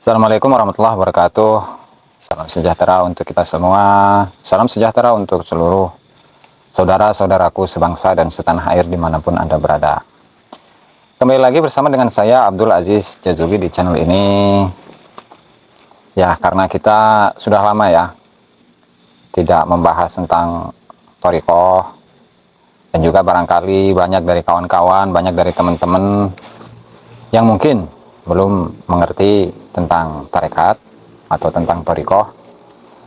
Assalamualaikum warahmatullahi wabarakatuh. Salam sejahtera untuk kita semua. Salam sejahtera untuk seluruh saudara-saudaraku sebangsa dan setanah air dimanapun Anda berada. Kembali lagi bersama dengan saya Abdul Aziz Jazuli di channel ini. Ya, karena kita sudah lama ya tidak membahas tentang thariqah, dan juga barangkali banyak dari kawan-kawan, banyak dari teman-teman yang mungkin belum mengerti tentang tarekat atau tentang thariqah.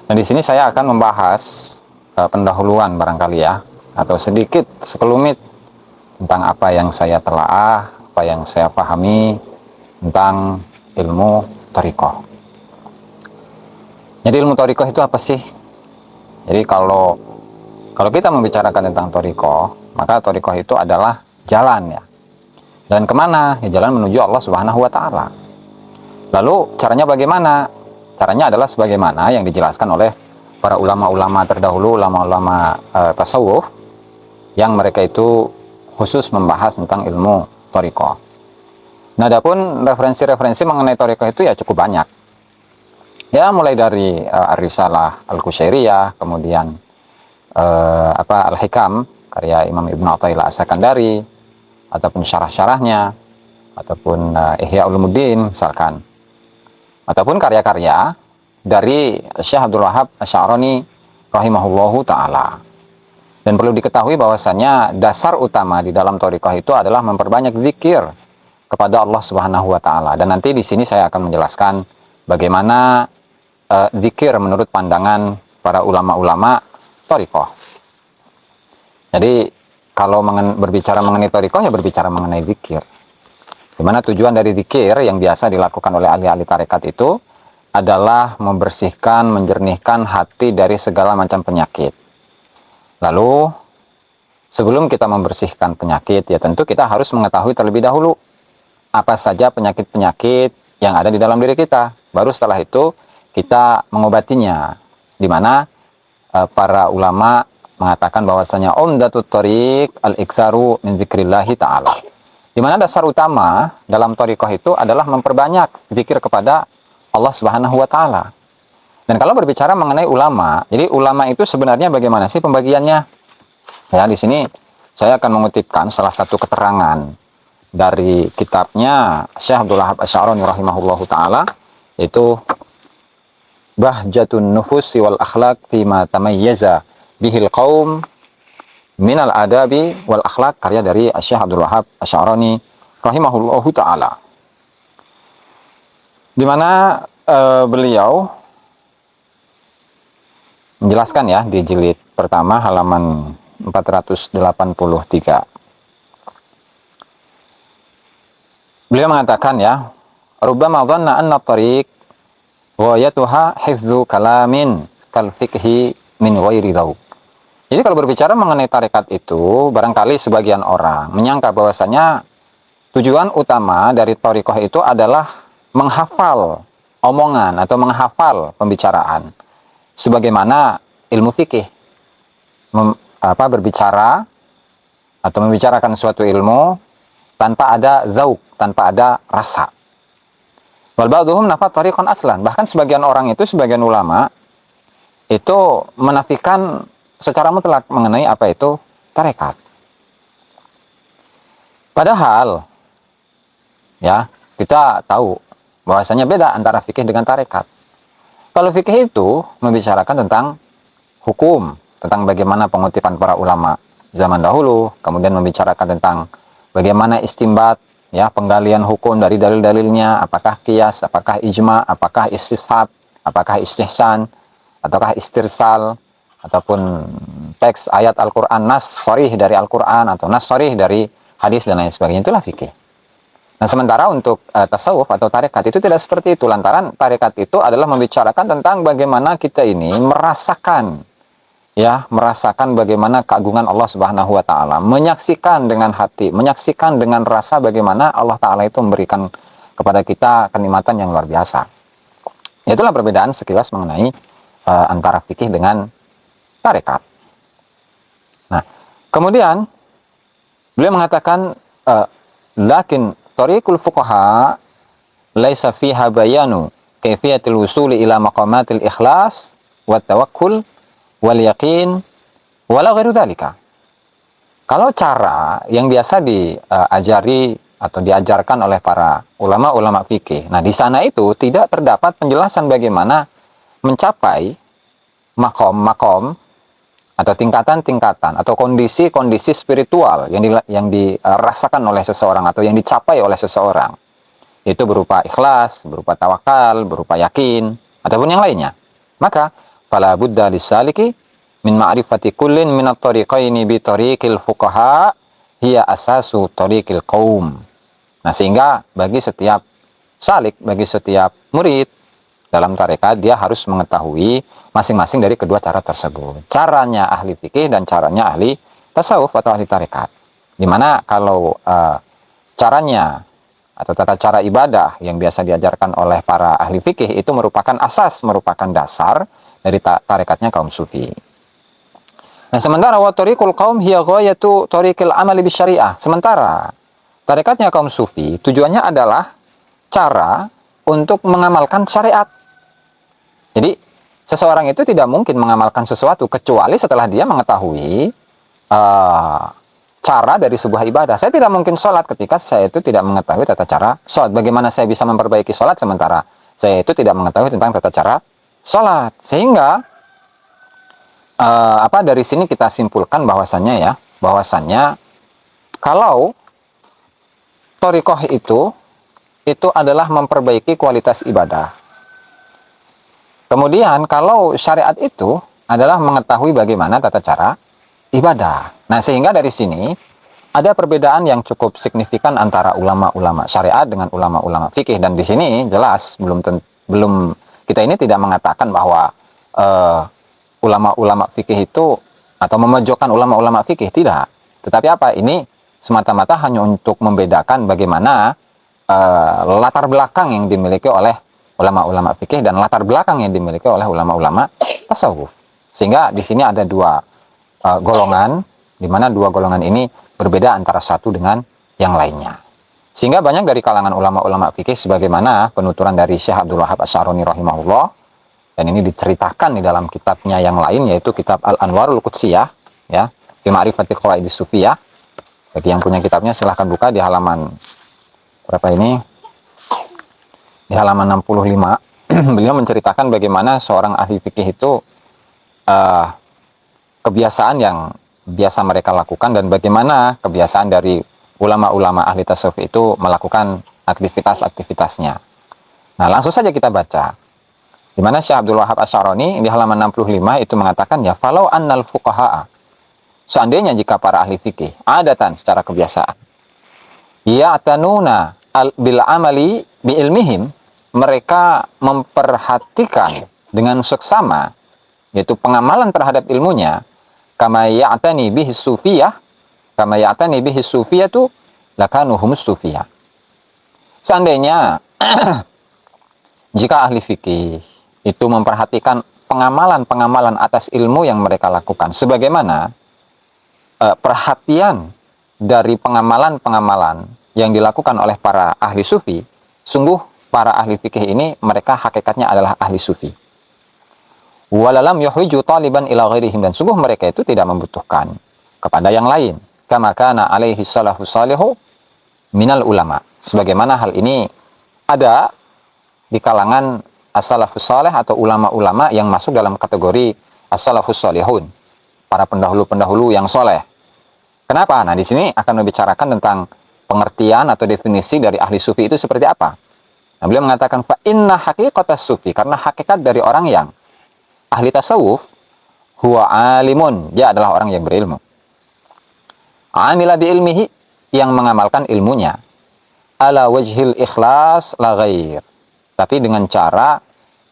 Dan di sini saya akan membahas pendahuluan barangkali ya, atau sedikit sekelumit tentang apa yang saya telaah, apa yang saya pahami tentang ilmu thariqah. Jadi ilmu thariqah itu apa sih? Jadi kalau kita membicarakan tentang thariqah, maka thariqah itu adalah jalan ya. Jalan kemana? Ya, jalan menuju Allah Subhanahu wa Ta'ala. Lalu caranya bagaimana? Caranya adalah sebagaimana yang dijelaskan oleh para ulama-ulama terdahulu, ulama-ulama tasawuf, yang mereka itu khusus membahas tentang ilmu thariqah. Nah, adapun referensi-referensi mengenai thariqah itu ya cukup banyak. Ya, mulai dari Ar-Risalah Al-Qusyairiyah, kemudian Al-Hikam karya Imam Ibnu Athaillah As-Sakandari, ataupun syarah-syarahnya, ataupun Ihya Ulumuddin misalkan, ataupun karya-karya dari Syekh Abdul Wahab Asy'arani rahimahullahu ta'ala. Dan perlu diketahui bahwasanya dasar utama di dalam thariqah itu adalah memperbanyak zikir kepada Allah Subhanahu wa Ta'ala. Dan nanti di sini saya akan menjelaskan bagaimana zikir menurut pandangan para ulama-ulama thariqah. Jadi kalau berbicara mengenai thariqah ya berbicara mengenai zikir. Dimana tujuan dari zikir yang biasa dilakukan oleh ahli-ahli tarekat itu adalah membersihkan, menjernihkan hati dari segala macam penyakit. Lalu sebelum kita membersihkan penyakit, ya tentu kita harus mengetahui terlebih dahulu apa saja penyakit-penyakit yang ada di dalam diri kita. Baru setelah itu kita mengobatinya. Dimana para ulama mengatakan bahwasanya umdatut thariq al-iktsaru min dzikrillahi ta'ala. Di mana dasar utama dalam thariqah itu adalah memperbanyak zikir kepada Allah Subhanahu wa Ta'ala. Dan kalau berbicara mengenai ulama, jadi ulama itu sebenarnya bagaimana sih pembagiannya? Ya, di sini saya akan mengutipkan salah satu keterangan dari kitabnya Syekh Abdul Wahab Asy'arani rahimahullahu ta'ala, yaitu Bahjatun Nufusi wal Akhlaq Fima Tamayyaza Bihil Qaum Minal Adabi wal Akhlaq, karya dari Syekh Abdul Wahab Asy'arani rahimahullahu ta'ala. Di mana beliau menjelaskan ya di jilid pertama halaman 483. Beliau mengatakan ya, rubbama dhanna anna tariq wa yatuha hifdzu kalamin kal fiqhi min ghairi dzauq. Jadi kalau berbicara mengenai tarekat itu, barangkali sebagian orang menyangka bahwasanya tujuan utama dari thariqah itu adalah menghafal omongan atau menghafal pembicaraan. Sebagaimana ilmu fikih berbicara atau membicarakan suatu ilmu tanpa ada zauq, tanpa ada rasa. Wal ba'dhum nafa thariqan aslan. Bahkan sebagian orang itu, sebagian ulama itu menafikan secara mutlak mengenai apa itu tarekat. Padahal ya, kita tahu bahwasanya beda antara fikih dengan tarekat. Kalau fikih itu membicarakan tentang hukum, tentang bagaimana pengutipan para ulama zaman dahulu, kemudian membicarakan tentang bagaimana istinbat, ya, penggalian hukum dari dalil-dalilnya, apakah qiyas, apakah ijma, apakah istishab, apakah istihsan, ataukah istirsal, ataupun teks ayat Al-Quran, nas sharih dari Al-Quran, atau nas sharih dari hadis, dan lain sebagainya. Itulah fikih. Nah, sementara untuk tasawuf atau tarekat itu tidak seperti itu. Lantaran tarekat itu adalah membicarakan tentang bagaimana kita ini merasakan, ya, merasakan bagaimana keagungan Allah Subhanahu wa Ta'ala, menyaksikan dengan hati, menyaksikan dengan rasa bagaimana Allah Ta'ala itu memberikan kepada kita kenikmatan yang luar biasa. Itulah perbedaan sekilas mengenai antara fikih dengan tarekat. Nah, kemudian beliau mengatakan lakin tariqul fuqaha laisa fiha bayanu kaifiyatul wusuli ila maqamatil ikhlas wat tawakkul wal yaqin wala ghairu dzalika. Kalau cara yang biasa diajari atau diajarkan oleh para ulama-ulama fikih, nah di sana itu tidak terdapat penjelasan bagaimana mencapai makom-makom atau tingkatan-tingkatan atau kondisi-kondisi spiritual yang dirasakan oleh seseorang atau yang dicapai oleh seseorang. Itu berupa ikhlas, berupa tawakal, berupa yakin, ataupun yang lainnya. Maka, fala budda lisaliki min ma'rifati kullin minat tariqaini bi tariqil fuqaha hiya asasu tariqil qaum. Nah, sehingga bagi setiap salik, bagi setiap murid dalam tarekat, dia harus mengetahui masing-masing dari kedua cara tersebut. Caranya ahli fikih dan caranya ahli tasawuf atau ahli tarekat. Dimana kalau caranya atau tata cara ibadah yang biasa diajarkan oleh para ahli fikih itu merupakan asas, merupakan dasar dari tarekatnya kaum sufi. Nah, sementara wa tariqul qaum hiya ghayatu tariqil amali bisyariah. Sementara tarekatnya kaum sufi tujuannya adalah cara untuk mengamalkan syariat. Jadi seseorang itu tidak mungkin mengamalkan sesuatu kecuali setelah dia mengetahui cara dari sebuah ibadah. Saya tidak mungkin sholat ketika saya itu tidak mengetahui tata cara sholat. Bagaimana saya bisa memperbaiki sholat sementara saya itu tidak mengetahui tentang tata cara sholat. Sehingga dari sini kita simpulkan bahwasannya kalau thariqah itu adalah memperbaiki kualitas ibadah. Kemudian kalau syariat itu adalah mengetahui bagaimana tata cara ibadah. Nah, sehingga dari sini ada perbedaan yang cukup signifikan antara ulama-ulama syariat dengan ulama-ulama fikih. Dan di sini jelas belum kita ini tidak mengatakan bahwa ulama-ulama fikih itu atau memojokkan ulama-ulama fikih, tidak. Tetapi apa? Ini semata-mata hanya untuk membedakan bagaimana latar belakang yang dimiliki oleh ulama-ulama fikih dan latar belakang yang dimiliki oleh ulama-ulama tasawuf. Sehingga di sini ada dua golongan, di mana dua golongan ini berbeda antara satu dengan yang lainnya. Sehingga banyak dari kalangan ulama-ulama fikih sebagaimana penuturan dari Syekh Abdul Wahab Asy'arani rahimahullah, dan ini diceritakan di dalam kitabnya yang lain, yaitu kitab Al-Anwarul Qudsiyah, ya, fi ma'rifati qawaidis sufiyah. Bagi yang punya kitabnya silahkan buka di halaman berapa ini? Di halaman 65. Beliau menceritakan bagaimana seorang ahli fikih itu kebiasaan yang biasa mereka lakukan dan bagaimana kebiasaan dari ulama-ulama ahli tasawuf itu melakukan aktivitas-aktivitasnya. Nah, langsung saja kita baca. Di mana Syekh Abdul Wahab Asy'arani di halaman 65 itu mengatakan, ya falau annal fuqaha, seandainya jika para ahli fikih adatan secara kebiasaan ya'tanuna bil amali bi ilmihim, mereka memperhatikan dengan seksama yaitu pengamalan terhadap ilmunya, kama ya'tani bihi sufiyah, kama ya'tani bihi sufiyatu lakanu humus sufiyah. Seandainya jika ahli fikih itu memperhatikan pengamalan-pengamalan atas ilmu yang mereka lakukan, sebagaimana perhatian dari pengamalan-pengamalan yang dilakukan oleh para ahli sufi, sungguh para ahli fikih ini mereka hakikatnya adalah ahli sufi. Walalam yuhiju taliban ila ghairihim, dan sungguh mereka itu tidak membutuhkan kepada yang lain. Kama kana alaihi salafus salihu minal ulama. Sebagaimana hal ini ada di kalangan as-salafus salih atau ulama-ulama yang masuk dalam kategori as-salafus salihun, para pendahulu-pendahulu yang soleh. Kenapa? Nah, di sini akan membicarakan tentang pengertian atau definisi dari ahli sufi itu seperti apa. Nah, beliau mengatakan fa inna haqiqatas sufi, karena hakikat dari orang yang ahli tasawuf, huwa alimun, dia adalah orang yang berilmu. Amila bi ilmihi, yang mengamalkan ilmunya. Ala wajhil ikhlas la ghair, tapi dengan cara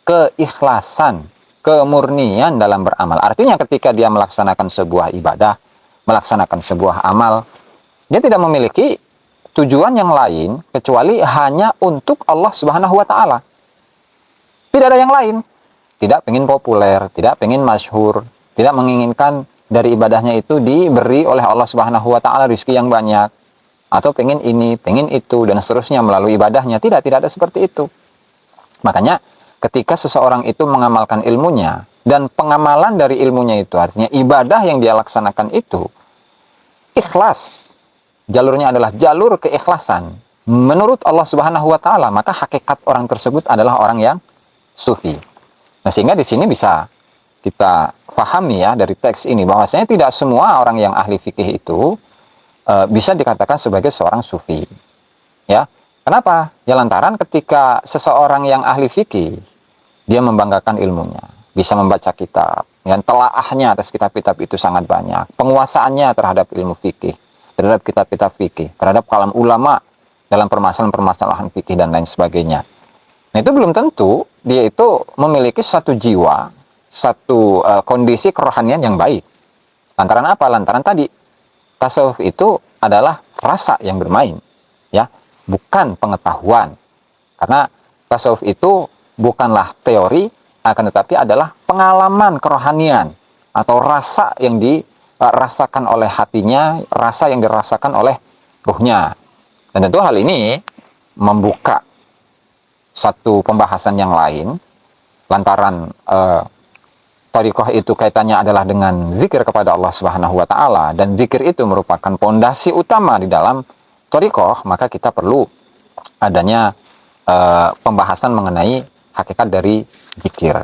keikhlasan, kemurnian dalam beramal. Artinya ketika dia melaksanakan sebuah ibadah, melaksanakan sebuah amal, dia tidak memiliki tujuan yang lain kecuali hanya untuk Allah Subhanahu wa taala. Tidak ada yang lain. Tidak pengen populer, tidak pengen masyhur, tidak menginginkan dari ibadahnya itu diberi oleh Allah Subhanahu wa taala rezeki yang banyak, atau pengen ini, pengen itu dan seterusnya melalui ibadahnya. Tidak ada seperti itu. Makanya ketika seseorang itu mengamalkan ilmunya, dan pengamalan dari ilmunya itu artinya ibadah yang dia laksanakan itu ikhlas, jalurnya adalah jalur keikhlasan menurut Allah Subhanahu wa taala, maka hakikat orang tersebut adalah orang yang sufi. Nah, sehingga di sini bisa kita pahami ya dari teks ini bahwasanya tidak semua orang yang ahli fikih itu bisa dikatakan sebagai seorang sufi. Ya. Kenapa? Ya lantaran ketika seseorang yang ahli fikih dia membanggakan ilmunya, bisa membaca kitab, yang telaahnya atas kitab-kitab itu sangat banyak, penguasaannya terhadap ilmu fikih, terhadap kitab-kitab fikih, terhadap kalam ulama dalam permasalahan-permasalahan fikih dan lain sebagainya. Nah, itu belum tentu dia itu memiliki satu jiwa, satu kondisi kerohanian yang baik. Lantaran apa? Lantaran tadi tasawuf itu adalah rasa yang bermain, ya, bukan pengetahuan. Karena tasawuf itu bukanlah teori, akan tetapi adalah pengalaman kerohanian atau rasa yang dirasakan oleh hatinya, rasa yang dirasakan oleh ruhnya. Dan tentu hal ini membuka satu pembahasan yang lain, lantaran thariqah itu kaitannya adalah dengan zikir kepada Allah Subhanahu wa taala, dan zikir itu merupakan pondasi utama di dalam thariqah, maka kita perlu adanya pembahasan mengenai hakikat dari zikir.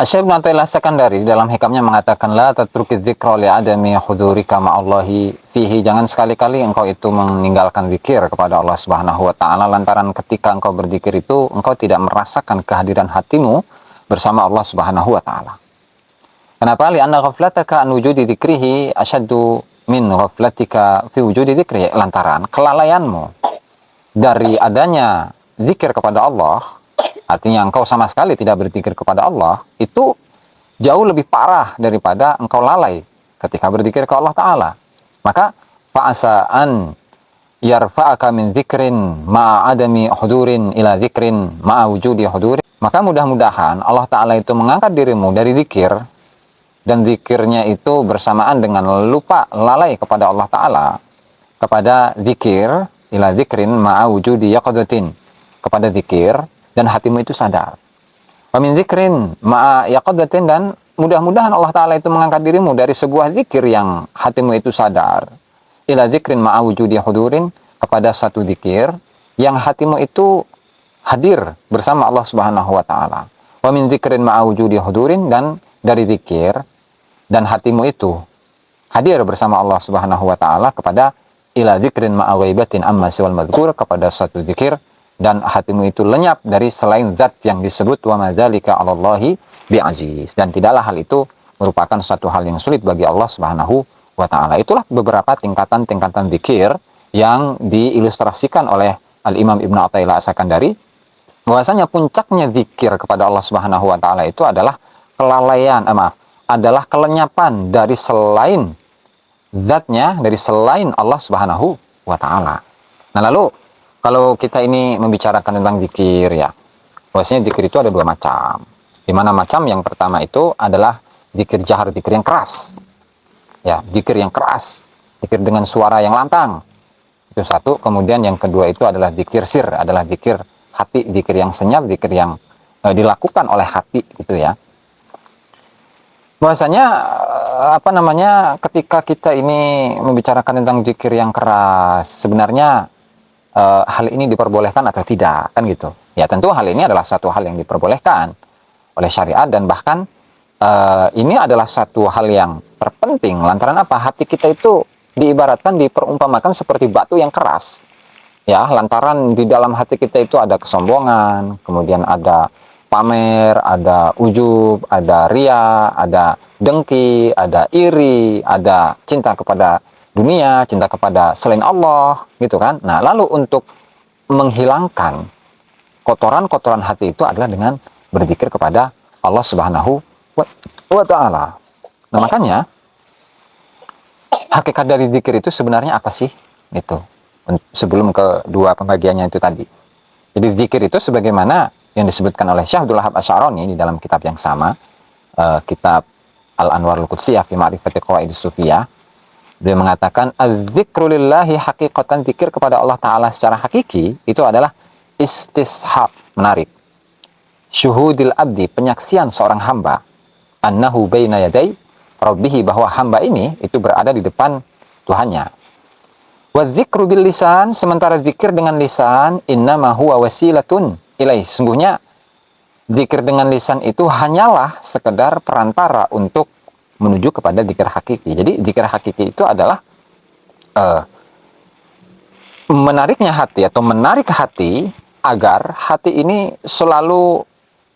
Syekh Ibnu Athaillah As-Sakandari dalam hikamnya mengatakan, la tatruki dzikra li adami hudurika ma'allahi fihi, jangan sekali-kali engkau itu meninggalkan zikir kepada Allah Subhanahu wa taala lantaran ketika engkau berzikir itu engkau tidak merasakan kehadiran hatimu bersama Allah Subhanahu wa taala. Kenapa? Li'anna ghaflataka an wujudi dzikrihi asyaddu min ghaflatika fi wujudi dzikri, lantaran kelalaianmu dari adanya zikir kepada Allah, artinya engkau sama sekali tidak berzikir kepada Allah, itu jauh lebih parah daripada engkau lalai ketika berzikir ke Allah Ta'ala. Maka fa'asa'an yarfa'aka min zikrin ma'adami hudurin ila zikrin ma'awujudi hudurin. Maka mudah-mudahan Allah Ta'ala itu mengangkat dirimu dari zikir, dan zikirnya itu bersamaan dengan lupa lalai kepada Allah Ta'ala, kepada zikir ila zikrin ma'awujudi yaqadatin, kepada zikir dan hatimu itu sadar. Wa min dzikrin ma'a yaqadatin, dan mudah-mudahan Allah Ta'ala itu mengangkat dirimu dari sebuah zikir yang hatimu itu sadar, ila dzikrin ma'a wujudi hudurin, kepada satu zikir yang hatimu itu hadir bersama Allah Subhanahu wa taala. Wa min dzikrin ma'a wujudi hudurin, dan dari zikir dan hatimu itu hadir bersama Allah Subhanahu wa taala kepada ila dzikrin ma'a ghaibatin amma siwal madhkur, kepada satu zikir dan hatimu itu lenyap dari selain zat yang disebut wa madzalika 'alallahi bi'aziz, dan tidaklah hal itu merupakan suatu hal yang sulit bagi Allah Subhanahu wa taala. Itulah beberapa tingkatan-tingkatan zikir yang diilustrasikan oleh Al-Imam Ibnu Athaillah As-Sakandari, bahwasanya puncaknya zikir kepada Allah Subhanahu wa taala itu adalah adalah kelenyapan dari selain zatnya, dari selain Allah Subhanahu wa taala. Nah, lalu kalau kita ini membicarakan tentang zikir, ya, bahwasanya zikir itu ada dua macam. Di mana macam yang pertama itu adalah zikir jahar, zikir yang keras. Ya, zikir yang keras, zikir dengan suara yang lantang. Itu satu. Kemudian yang kedua itu adalah zikir sir, adalah zikir hati, zikir yang senyap, zikir yang dilakukan oleh hati gitu ya. Bahwasanya ketika kita ini membicarakan tentang zikir yang keras, sebenarnya hal ini diperbolehkan atau tidak, kan gitu ya. Tentu hal ini adalah satu hal yang diperbolehkan oleh syariat, dan bahkan ini adalah satu hal yang terpenting lantaran apa? Hati kita itu diibaratkan, diperumpamakan seperti batu yang keras, ya, lantaran di dalam hati kita itu ada kesombongan, kemudian ada pamer, ada ujub, ada ria, ada dengki, ada iri, ada cinta kepada dunia, cinta kepada selain Allah, gitu kan. Nah, lalu untuk menghilangkan kotoran-kotoran hati itu adalah dengan berzikir kepada Allah Subhanahu wa taala. Nah, makanya hakikat dari zikir itu sebenarnya apa sih? Gitu. Sebelum kedua pembagiannya itu tadi. Jadi zikir itu sebagaimana yang disebutkan oleh Syekh Abdul Wahab Asy'arani di dalam kitab yang sama, kitab Al-Anwarul Qudsiyah fi Ma'rifati Qawaidus Sufiyah. Dia mengatakan az-dzikru lillahi haqiqatan, zikir kepada Allah Ta'ala secara hakiki itu adalah istishab, menarik. syuhudil abdi, penyaksian seorang hamba, annahu baina yaday rabbihi, bahwa hamba ini itu berada di depan Tuhannya. Wa dzikru bil lisan, sementara zikir dengan lisan, innama huwa wasilatun ilaih, sungguhnya zikir dengan lisan itu hanyalah sekedar perantara untuk menuju kepada zikir hakiki. Jadi zikir hakiki itu adalah menariknya hati atau menarik hati agar hati ini selalu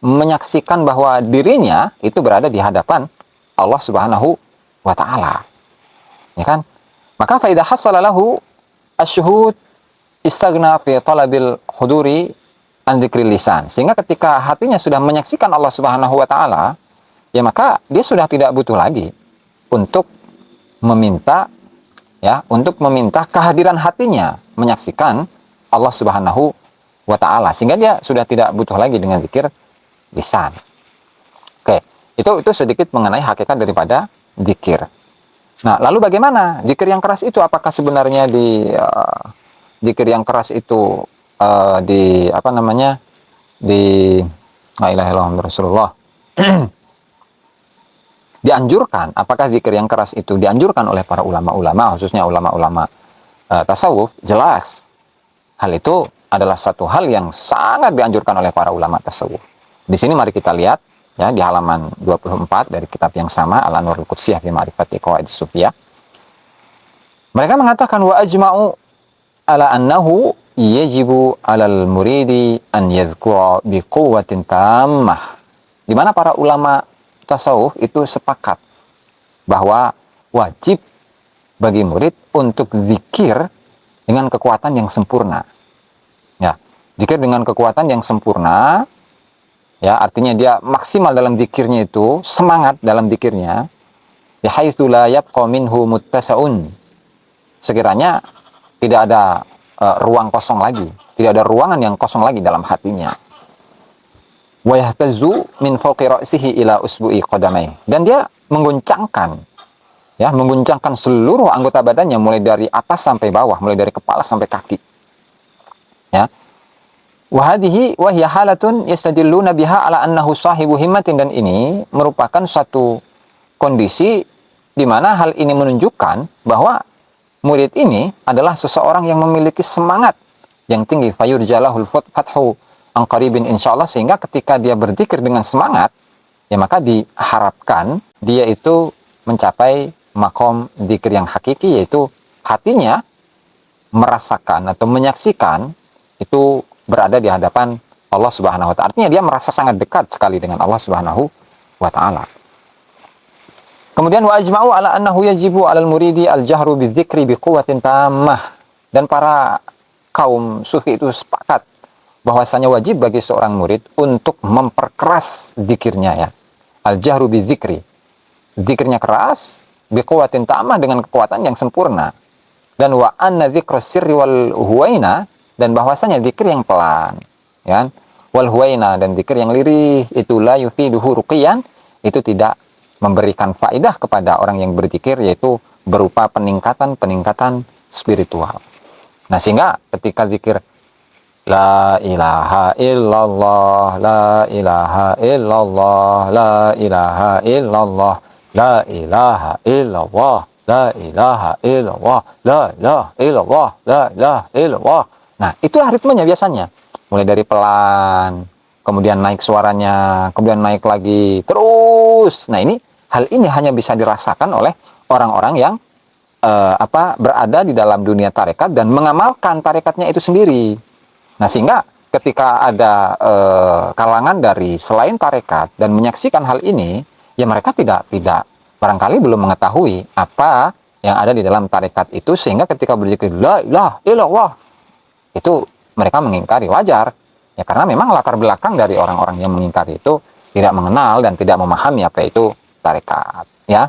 menyaksikan bahwa dirinya itu berada di hadapan Allah Subhanahu wa taala. Ya kan? Maka fa idza hasala lahu asyhud istaghna fi talabil huduri an dzikril lisan. Sehingga ketika hatinya sudah menyaksikan Allah Subhanahu wa taala, ya maka dia sudah tidak butuh lagi untuk meminta, ya, untuk meminta kehadiran hatinya menyaksikan Allah Subhanahu wa taala, sehingga dia sudah tidak butuh lagi dengan zikir lisan. Oke, itu sedikit mengenai hakikat daripada zikir. Nah, lalu bagaimana zikir yang keras itu? Apakah sebenarnya di zikir yang keras itu di apa namanya, di la ilaha illallah Rasulullah dianjurkan? Apakah zikir yang keras itu dianjurkan oleh para ulama-ulama, khususnya ulama-ulama tasawuf? Jelas hal itu adalah satu hal yang sangat dianjurkan oleh para ulama tasawuf. Di sini mari kita lihat, ya, di halaman 24 dari kitab yang sama, Al-Anwarul Qudsiyah fi Ma'rifati Qawaid Sufiyah. Mereka mengatakan wa ajma'u ala annahu yajibu 'alal muridi an yadhkura bi quwwatin tammah. Di mana para ulama tasawuf itu sepakat bahwa wajib bagi murid untuk zikir dengan kekuatan yang sempurna. Ya, zikir dengan kekuatan yang sempurna, ya, artinya dia maksimal dalam zikirnya, itu semangat dalam zikirnya, bihaitsu la yabqa minhu muttasaun, sekiranya tidak ada ruang kosong lagi, tidak ada ruangan yang kosong lagi dalam hatinya. Wa yahtazzu min fawqi ra'sihi ila usbu'i qadamai, dan dia mengguncangkan, ya, mengguncangkan seluruh anggota badannya, mulai dari atas sampai bawah, mulai dari kepala sampai kaki. Ya. Wa hadhihi wa hiya halatun yastadilluna biha ala annahu sahibu himmatin, dan ini merupakan suatu kondisi di mana hal ini menunjukkan bahwa murid ini adalah seseorang yang memiliki semangat yang tinggi, fayurjalahul fathu an qaribin insyaallah, sehingga ketika dia berzikir dengan semangat, ya maka diharapkan dia itu mencapai makom zikir yang hakiki, yaitu hatinya merasakan atau menyaksikan itu berada di hadapan Allah Subhanahu wa taala. Artinya dia merasa sangat dekat sekali dengan Allah Subhanahu wa taala. Kemudian wa ajma'u ala annahu yajibu 'alal muridi al-jahru bidzikri biquwwatin tammah, dan para kaum sufi itu sepakat bahwasanya wajib bagi seorang murid untuk memperkeras zikirnya, ya. Al-jahru bidzikri, zikirnya keras, biquwwatin tammah, dengan kekuatan yang sempurna. Dan wa anna dzikra sirri wal huwaina, dan bahwasanya zikir yang pelan, ya, wal huwaina, dan zikir yang lirih, itu la yufiduhu ruqiyan, itu tidak memberikan faedah kepada orang yang berzikir, yaitu berupa peningkatan spiritual. Nah, sehingga ketika zikir la ilaha illallah, la ilaha illallah, la ilaha illallah, la ilaha illallah, la ilaha illallah, la ilaha illallah, la ilaha illallah. Nah, itulah ritmenya biasanya. Mulai dari pelan, kemudian naik suaranya, kemudian naik lagi, terus. Nah, hal ini hanya bisa dirasakan oleh orang-orang yang berada di dalam dunia tarekat dan mengamalkan tarekatnya itu sendiri. Nah, sehingga ketika ada kalangan dari selain tarekat dan menyaksikan hal ini, ya mereka tidak barangkali belum mengetahui apa yang ada di dalam tarekat itu, sehingga ketika berzikir la ilaha illallah, itu mereka mengingkari. Wajar, ya, karena memang latar belakang dari orang-orang yang mengingkari itu tidak mengenal dan tidak memahami apa itu tarekat, ya.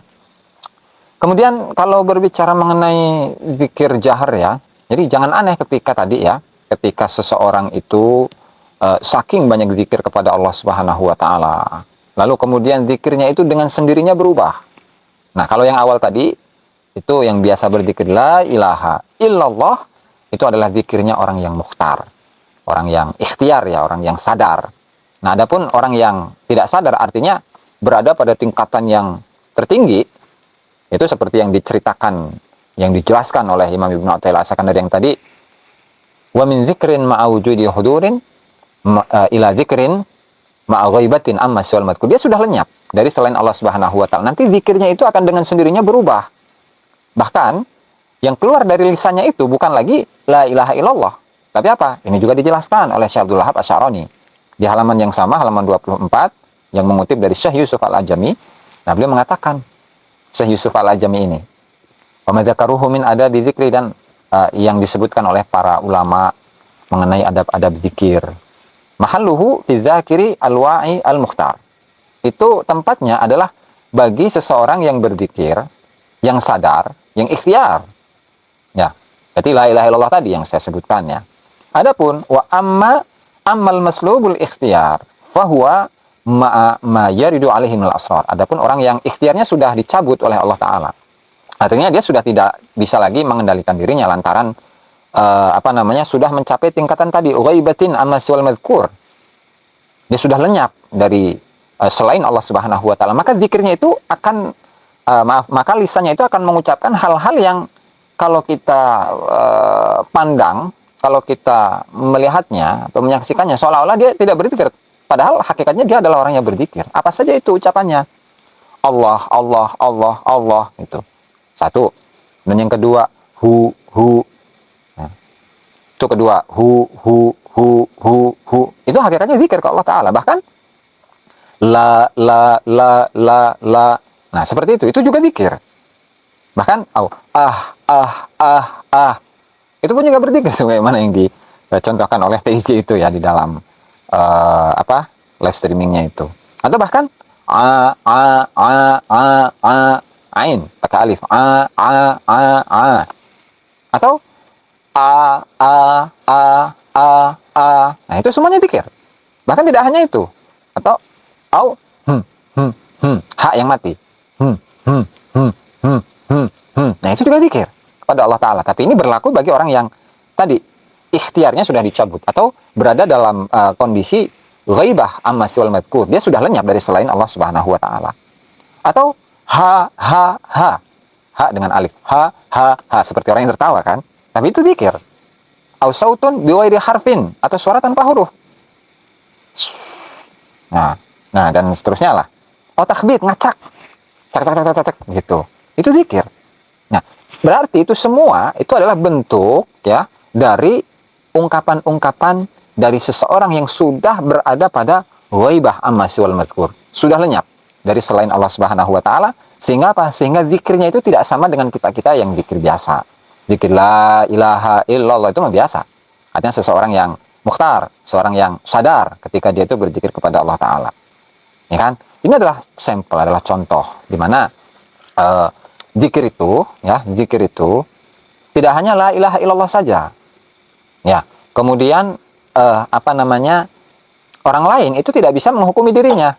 Kemudian kalau berbicara mengenai zikir jahar, ya, jadi jangan aneh ketika tadi, ya, ketika seseorang itu saking banyak zikir kepada Allah Subhanahu wa taala, lalu kemudian zikirnya itu dengan sendirinya berubah. Nah, kalau yang awal tadi itu yang biasa berzikir la ilaha illallah, itu adalah zikirnya orang yang mukhtar, orang yang ikhtiar, ya, orang yang sadar. Nah, adapun orang yang tidak sadar artinya berada pada tingkatan yang tertinggi, itu seperti yang diceritakan, yang dijelaskan oleh Imam Ibnu Athaillah As-Sakandari yang tadi, wa min dzikrin ma'a wujudi hudurin ila dzikrin ma'a ghaibatin amma siwal madkur. Dia sudah lenyap dari selain Allah Subhanahu wa taala. Nanti zikirnya itu akan dengan sendirinya berubah. Bahkan yang keluar dari lisannya itu bukan lagi la ilaha illallah, tapi apa? Ini juga dijelaskan oleh Syekh Abdul Wahab Asy'arani di halaman yang sama, halaman 24, yang mengutip dari Syekh Yusuf Al-Ajami. Nah, beliau mengatakan, Syekh Yusuf Al-Ajami ini, wa madzakaruhu min adabi dzikri, dan yang disebutkan oleh para ulama mengenai adab-adab zikir. Mahalluhu fi dzakiri al-wa'i al-mukhtar. Itu tempatnya adalah bagi seseorang yang berzikir, yang sadar, yang ikhtiar. Ya, berarti la ilaha illallah tadi yang saya sebutkan ya. Adapun wa ammal maslubul ikhtiyar fahuwa ma yaridu alaihi minal asrar. Adapun orang yang ikhtiarnya sudah dicabut oleh Allah taala. Artinya dia sudah tidak bisa lagi mengendalikan dirinya lantaran sudah mencapai tingkatan tadi ghaibatin amma siwal madhkur. Dia sudah lenyap dari selain Allah Subhanahu wa taala. Maka zikirnya itu akan maka lisannya itu akan mengucapkan hal-hal yang kalau kita pandang, kalau kita melihatnya atau menyaksikannya seolah-olah dia tidak berzikir, padahal hakikatnya dia adalah orang yang berzikir. Apa saja itu ucapannya? Allah, Allah, Allah, Allah, itu. Satu. Dan yang kedua, hu. Nah, itu kedua, hu. Itu hakikatnya zikir ke Allah Ta'ala. Bahkan, la. Nah, seperti itu. Itu juga zikir. Bahkan, itu pun juga berzikir sebagaimana yang dicontohkan oleh TIJ itu ya di dalam live streamingnya itu. Atau bahkan ain pakai alif atau nah itu semuanya zikir. Bahkan tidak hanya itu. Atau ha yang mati. Nah, itu juga zikir kepada Allah Ta'ala. Tapi ini berlaku bagi orang yang tadi ikhtiarnya sudah dicabut atau berada dalam kondisi ghaibah amma siwal madhkur. Dia sudah lenyap dari selain Allah Subhanahu wa taala. Atau ha dengan alif. Ha seperti orang yang tertawa kan? Tapi itu zikir. Au sautun biwairi harfin, atau suara tanpa huruf. Nah dan seterusnya lah. Oh, takhbit, ngacak. Cak gitu. Itu zikir. Nah, berarti itu semua itu adalah bentuk ya dari ungkapan-ungkapan dari seseorang yang sudah berada pada ghaibah amma siwal madhkur. Sudah lenyap dari selain Allah Subhanahu wa taala, sehingga apa? Sehingga zikirnya itu tidak sama dengan kita-kita yang zikir biasa. Zikir la ilaha illallah itu mah biasa. Artinya seseorang yang mukhtar, seorang yang sadar ketika dia itu berzikir kepada Allah Ta'ala. Ya kan? Ini adalah sampel, adalah contoh di mana zikir itu tidak hanya la ilaha illallah saja. Ya, kemudian orang lain itu tidak bisa menghukumi dirinya.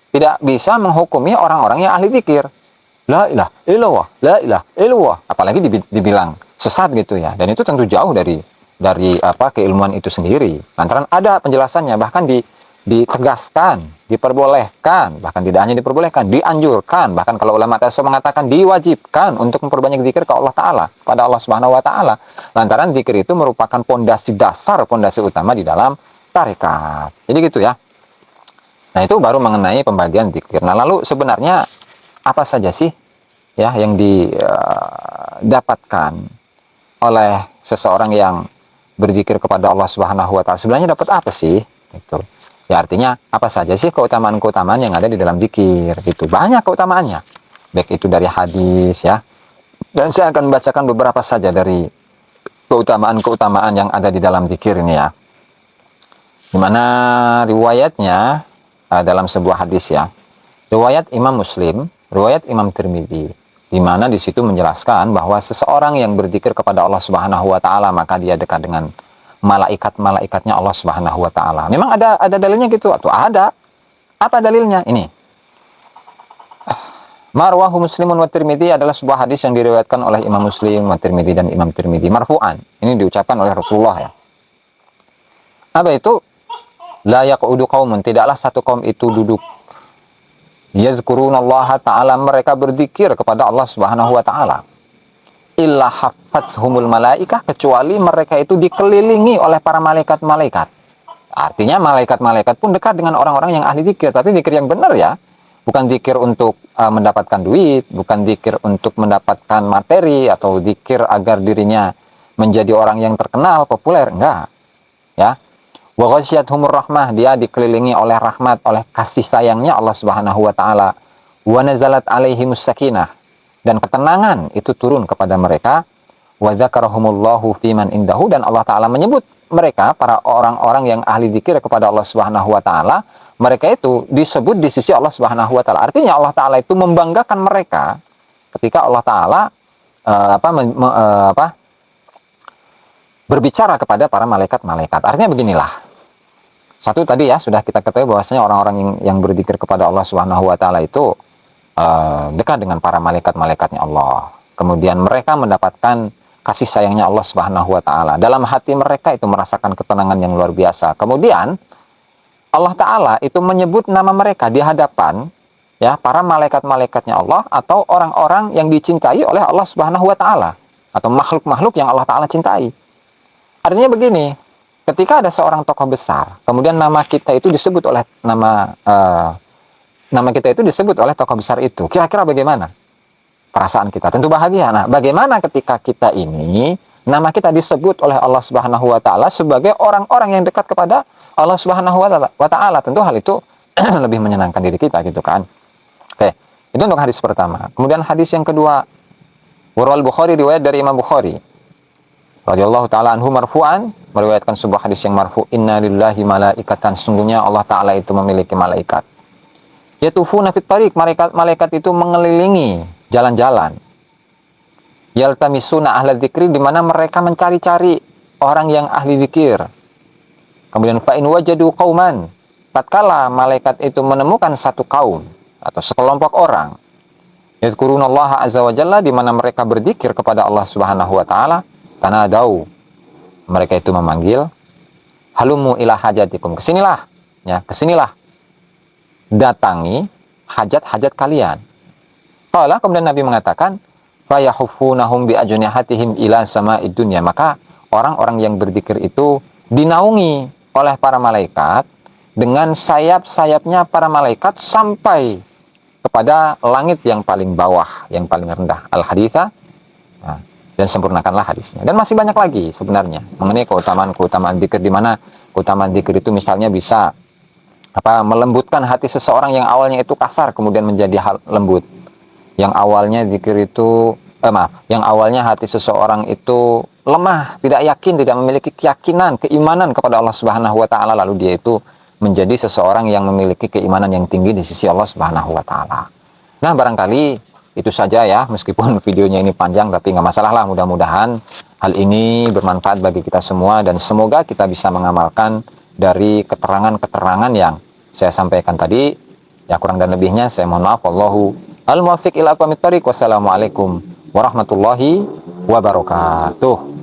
Tidak bisa menghukumi orang-orang yang ahli zikir. La ilaha illallah, la ilaha illallah, apalagi dibilang sesat gitu ya. Dan itu tentu jauh dari keilmuan itu sendiri. Lantaran ada penjelasannya, bahkan ditegaskan, diperbolehkan, bahkan tidak hanya diperbolehkan, dianjurkan, bahkan kalau ulama tasawuf mengatakan diwajibkan untuk memperbanyak zikir ke Allah Ta'ala, pada Allah Subhanahu wa taala. Lantaran zikir itu merupakan pondasi dasar, pondasi utama di dalam tarekat. Jadi gitu ya. Nah, itu baru mengenai pembagian zikir. Nah, lalu sebenarnya apa saja sih ya yang didapatkan oleh seseorang yang berzikir kepada Allah Subhanahu wa taala? Sebenarnya dapat apa sih? Gitu. Ya, artinya apa saja sih keutamaan-keutamaan yang ada di dalam zikir? Gitu. Banyak keutamaannya. Baik itu dari hadis ya. Dan saya akan membacakan beberapa saja dari keutamaan-keutamaan yang ada di dalam zikir ini ya. Di mana riwayatnya dalam sebuah hadis ya. Riwayat Imam Muslim, riwayat Imam Tirmidzi, di mana di situ menjelaskan bahwa seseorang yang berzikir kepada Allah Subhanahu wa taala maka dia dekat dengan malaikat-malaikatnya Allah Subhanahu wa taala. Memang ada dalilnya gitu atau ada? Apa dalilnya? Ini. Marwahu Muslimun wa Tirmidzi adalah sebuah hadis yang diriwayatkan oleh Imam Muslim wa Tirmidzi dan Imam Tirmidzi marfu'an. Ini diucapkan oleh Rasulullah ya. Apa itu? La yaqudu qaumun, tidaklah satu kaum itu duduk. Yazkurunallaha ta'ala, mereka berzikir kepada Allah Subhanahu wa taala. Illa haffathumul malaikah, kecuali mereka itu dikelilingi oleh para malaikat-malaikat. Artinya malaikat-malaikat pun dekat dengan orang-orang yang ahli zikir, tapi zikir yang benar ya. Bukan zikir untuk mendapatkan duit, bukan zikir untuk mendapatkan materi, atau zikir agar dirinya menjadi orang yang terkenal, populer, enggak. Ya. Wa ghasyiyatuhumur rahmah, dia dikelilingi oleh rahmat, oleh kasih sayangnya Allah Subhanahu wa taala. Wa nazalat alaihimus sakinah, dan ketenangan itu turun kepada mereka. Wa dzakarahumullahu fiman indahu, dan Allah taala menyebut mereka, para orang-orang yang ahli zikir kepada Allah Subhanahu wa taala, mereka itu disebut di sisi Allah Subhanahu wa taala. Artinya Allah taala itu membanggakan mereka ketika Allah taala berbicara kepada para malaikat-malaikat. Artinya beginilah. Satu tadi ya, sudah kita ketahui bahwasanya orang-orang yang berzikir kepada Allah Subhanahu wa taala itu dekat dengan para malaikat-malaikatnya Allah. Kemudian mereka mendapatkan kasih sayangnya Allah Subhanahu wa taala. Dalam hati mereka itu merasakan ketenangan yang luar biasa. Kemudian Allah taala itu menyebut nama mereka di hadapan ya para malaikat-malaikatnya Allah, atau orang-orang yang dicintai oleh Allah Subhanahu wa taala, atau makhluk-makhluk yang Allah taala cintai. Artinya begini, ketika ada seorang tokoh besar, kemudian nama kita itu disebut oleh nama kita itu disebut oleh tokoh besar itu, kira-kira bagaimana perasaan kita? Tentu bahagia. Nah, bagaimana ketika kita ini nama kita disebut oleh Allah Subhanahu wa taala sebagai orang-orang yang dekat kepada Allah Subhanahu wa taala? Tentu hal itu lebih menyenangkan diri kita, gitu kan. Oke, itu untuk hadis pertama. Kemudian hadis yang kedua, Warwal Bukhari, riwayat dari Imam Bukhari radhiyallahu taala anhu marfu'an, meriwayatkan sebuah hadis yang marfu', inna lillahi malaikatan, sungguhnya Allah taala itu memiliki malaikat. Yatufuna fit tariq, malaikat itu mengelilingi jalan-jalan. Yaltamisuna ahla dzikri, di mana mereka mencari-cari orang yang ahli zikir. Kemudian fa in wajadu qauman, tatkala malaikat itu menemukan satu kaum atau sekelompok orang, yadhkurunallaha azza wa jalla, di mana mereka berzikir kepada Allah Subhanahu wa taala, tanadau, mereka itu memanggil, halumu ila hajatikum, kesinilah, ya, kesinilah, datangi hajat-hajat kalian. Qala, kemudian Nabi mengatakan, fayahufunahum bi ajnihatihim ila sama'id dunya, maka orang-orang yang berzikir itu dinaungi oleh para malaikat dengan sayap-sayapnya para malaikat sampai kepada langit yang paling bawah, yang paling rendah. Al-haditha, nah, dan sempurnakanlah hadisnya. Dan masih banyak lagi sebenarnya mengenai keutamaan zikir, di mana keutamaan zikir itu misalnya bisa melembutkan hati seseorang yang awalnya itu kasar kemudian menjadi lembut. Yang awalnya zikir itu yang awalnya hati seseorang itu lemah, tidak yakin, tidak memiliki keyakinan, keimanan kepada Allah Subhanahu wa taala, lalu dia itu menjadi seseorang yang memiliki keimanan yang tinggi di sisi Allah Subhanahu wa taala. Nah, barangkali itu saja ya, meskipun videonya ini panjang, tapi nggak masalah lah. Mudah-mudahan hal ini bermanfaat bagi kita semua, dan semoga kita bisa mengamalkan dari keterangan-keterangan yang saya sampaikan tadi. Ya, kurang dan lebihnya saya mohon maaf. Wallahu al-muwaffiq ila aqwamit thoriq. Wassalamualaikum warahmatullahi wabarakatuh.